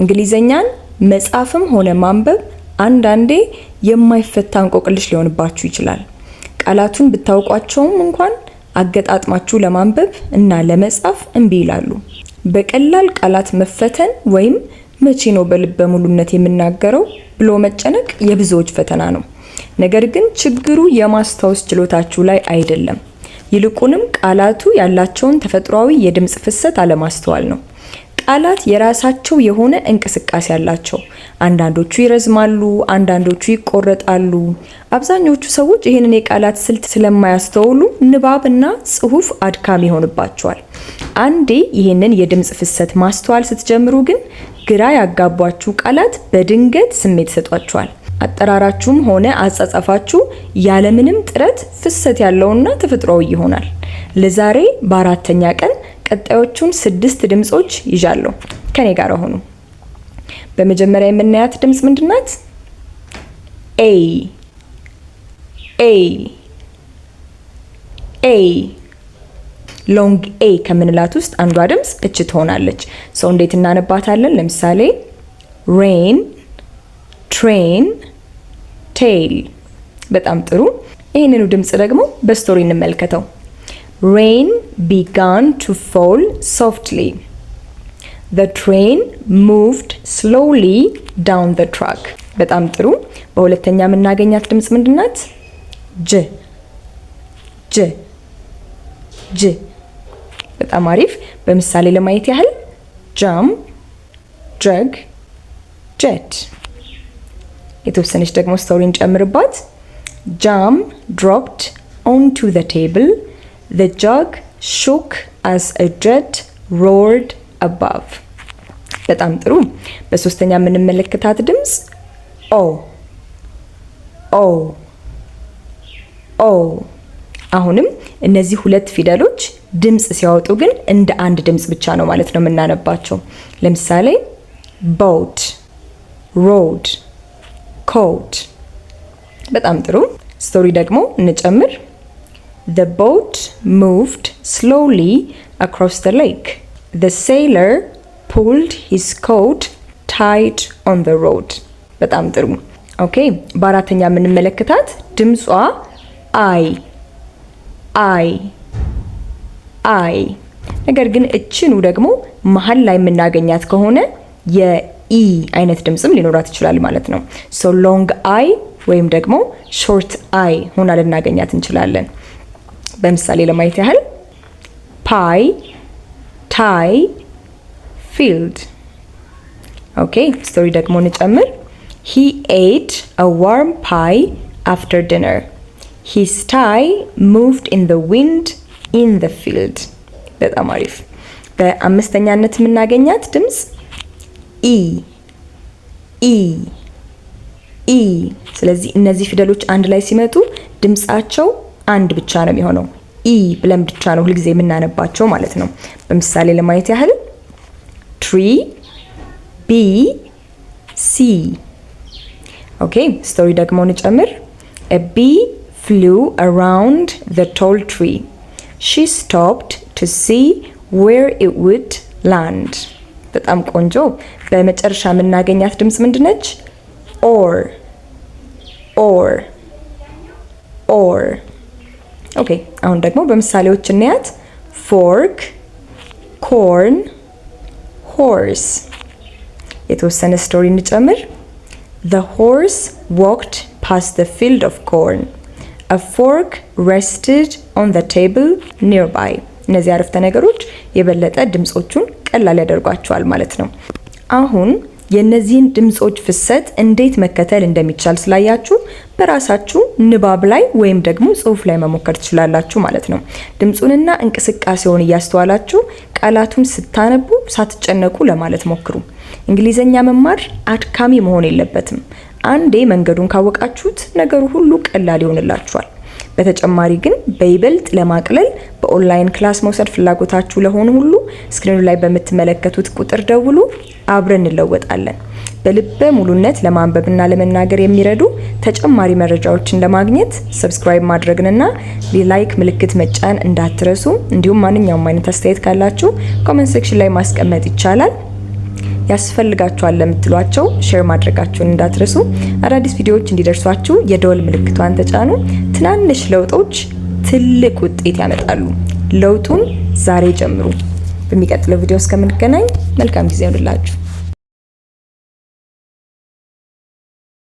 እንግሊዘኛን መጻፍም ሆነ ማንበብ አንዳንዴ የማይፈታ እንቆቅልሽ ሊሆንባችሁ ይችላል። ቃላቱን ብታውቋቸውም እንኳን አገጣጥማችሁ ለማንበብ እና ለመጻፍ እምቢ ይላሉ። በቀላል ቃላት መፈተን ወይም መቼ ነው በልበ ሙሉነት የምናገረው ብሎ መጨነቅ የብዙዎች ፈተና ነው። ነገር ግን ችግሩ የማስታወስ ችሎታችሁ ላይ አይደለም። ይልቁንም ቃላቱ ያላቸውን ተፈጥሯዊ የድምጽ ፍሰት አለማስተዋል ነው። ቃላት የራሳቸው የሆነ እንቅስቃሴ አላቸው። አንዳንዶቹ ይረዝማሉ፣ አንዳንዶቹ ይቆረጣሉ። አብዛኞቹ ሰዎች ይህንን የቃላት ስልት ስለማያስተውሉ ንባብና ጽሑፍ አድካሚ ይሆንባቸዋል። አንዴ ይህንን የድምጽ ፍሰት ማስተዋል ስትጀምሩ ግን ግራ ያጋቧችሁ ቃላት በድንገት ስሜት ይሰጧችኋል። አጠራራችሁም ሆነ አጻጻፋችሁ ያለምንም ጥረት ፍሰት ያለውና ተፈጥሯዊ ይሆናል። ለዛሬ በአራተኛ ቀን ቀጣዮቹን 6 ድምጾች ይዣለሁ። ከኔ ጋር ሆኑ። በመጀመሪያ የምናያት ድምጽ ምንድናት? ኤ ኤ ኤ ሎንግ ኤ ከምንላት ውስጥ አንዷ ድምጽ እች ትሆናለች። ሰው እንዴት እናነባታለን? ለምሳሌ ሬን፣ ትሬን፣ ቴል። በጣም ጥሩ። ይህንኑ ድምጽ ደግሞ በስቶሪ እንመልከተው። Rain began to fall softly. The train moved slowly down the track. በጣም ጥሩ። በሁለተኛ የምናገኛት ድምጽ ምንድናት? ጅ ጅ ጅ። በጣም አሪፍ። በምሳሌ ለማየት ያህል ጃም፣ ጀግ፣ ጀት። የተወሰነች ደግሞ ስቶሪን ጨምርባት። ጃም dropped onto the table. The jug shook as a jet roared above. በጣም ጥሩ። በሶስተኛ የምንመለከታት ድምጽ ኦ ኦ ኦ። አሁንም እነዚህ ሁለት ፊደሎች ድምጽ ሲያወጡ ግን እንደ አንድ ድምጽ ብቻ ነው ማለት ነው የምናነባቸው። ለምሳሌ boat, road, coat። በጣም ጥሩ። ስቶሪ ደግሞ እንጨምር። The boat moved slowly across the lake. The sailor pulled his coat tight on the road. በጣም ጥሩ። ኦኬ፣ በአራተኛ የምንመለከታት ድምጿ አይ አይ አይ። ነገር ግን እችኑ ደግሞ መሀል ላይ የምናገኛት ከሆነ የኢ አይነት ድምጽም ሊኖራት ይችላል ማለት ነው። ሶ ሎንግ አይ ወይም ደግሞ ሾርት አይ ሆና ልናገኛት እንችላለን። በምሳሌ ለማየት ያህል ፓይ፣ ታይ፣ ፊልድ። ኦኬ፣ ስቶሪ ደግሞ እንጨምር። He ate a warm pie after dinner. His tie moved in the wind in the field. በጣም አሪፍ። በአምስተኛነት የምናገኛት ድምጽ ኢ ኢ ኢ። ስለዚህ እነዚህ ፊደሎች አንድ ላይ ሲመጡ ድምጻቸው አንድ ብቻ ነው የሚሆነው። ኢ ብለን ብቻ ነው ሁልጊዜ የምናነባቸው ማለት ነው። በምሳሌ ለማየት ያህል ትሪ፣ ቢ፣ ሲ። ኦኬ፣ ስቶሪ ደግሞ እንጨምር። A bee flew around the tall tree. She stopped to see where it would land. በጣም ቆንጆ። በመጨረሻ የምናገኛት ድምጽ ምንድነች? or or or። ኦኬ፣ አሁን ደግሞ በምሳሌዎች እናያት። ፎርክ፣ ኮርን፣ ሆርስ። የተወሰነ ስቶሪ እንጨምር። The horse walked past the field of corn. A fork rested on the table nearby. እነዚህ አረፍተ ነገሮች የበለጠ ድምጾቹን ቀላል ያደርጓቸዋል ማለት ነው። አሁን የነዚህን ድምጾች ፍሰት እንዴት መከተል እንደሚቻል ስላያችሁ በራሳችሁ ንባብ ላይ ወይም ደግሞ ጽሑፍ ላይ መሞከር ትችላላችሁ ማለት ነው። ድምጹንና እንቅስቃሴውን እያስተዋላችሁ ቃላቱን ስታነቡ ሳትጨነቁ ለማለት ሞክሩ። እንግሊዘኛ መማር አድካሚ መሆን የለበትም። አንዴ መንገዱን ካወቃችሁት ነገሩ ሁሉ ቀላል ይሆንላችኋል። በተጨማሪ ግን በይበልጥ ለማቅለል በኦንላይን ክላስ መውሰድ ፍላጎታችሁ ለሆኑ ሁሉ ስክሪኑ ላይ በምትመለከቱት ቁጥር ደውሉ። አብረን እንለወጣለን። በልበ ሙሉነት ለማንበብና ለመናገር የሚረዱ ተጨማሪ መረጃዎችን ለማግኘት ሰብስክራይብ ማድረግንና ላይክ ምልክት መጫን እንዳትረሱ። እንዲሁም ማንኛውም አይነት አስተያየት ካላችሁ ኮሜንት ሴክሽን ላይ ማስቀመጥ ይቻላል። ያስፈልጋችኋል ለምትሏቸው ሼር ማድረጋችሁን እንዳትረሱ። አዳዲስ ቪዲዮዎች እንዲደርሷችሁ የደወል ምልክቷን ተጫኑ። ትናንሽ ለውጦች ትልቅ ውጤት ያመጣሉ። ለውጡን ዛሬ ጀምሩ። በሚቀጥለው ቪዲዮ እስከምንገናኝ መልካም ጊዜ ይሁንላችሁ።